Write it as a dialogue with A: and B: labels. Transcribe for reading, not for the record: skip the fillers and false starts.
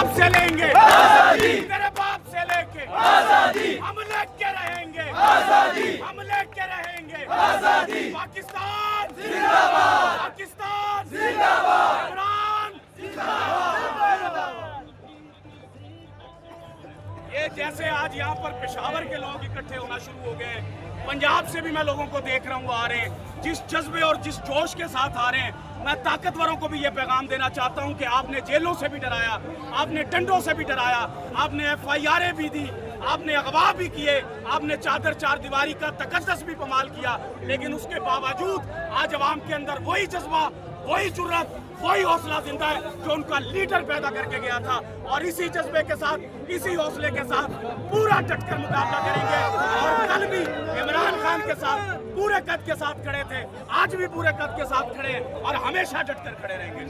A: बाप से लेंगे आजादी, तेरे बाप से लेके आजादी, हम लेके रहेंगे आजादी, हम लेके रहेंगे आजादी। पाकिस्तान जिंदाबाद, पाकिस्तान जिंदाबाद, इमरान जिंदाबाद। ये जैसे आज यहाँ पर पेशावर के लोग इकट्ठे होना शुरू हो गए, पंजाब से भी मैं लोगों को देख रहा हूँ आ रहे हैं, जिस जज्बे और जिस जोश के साथ आ रहे हैं। मैं ताकतवरों को भी ये पैगाम देना चाहता हूँ कि आपने जेलों से भी डराया, आपने डंडों से भी डराया, आपने FIR भी दी, आपने अगवा भी किए, आपने चादर चार दीवारी का तकद्दस भी पमाल किया, लेकिन उसके बावजूद आज अवाम के अंदर वही जज्बा, वही जुर्रत, वही हौसला जिंदा है जो उनका लीडर पैदा करके गया था। और इसी जज्बे के साथ, इसी हौसले के साथ पूरा डटकर मुकाबला करेंगे। और कल भी इमरान खान के साथ पूरे कद के साथ खड़े थे, आज भी पूरे कद के साथ खड़े हैं और हमेशा डटकर खड़े रहेंगे।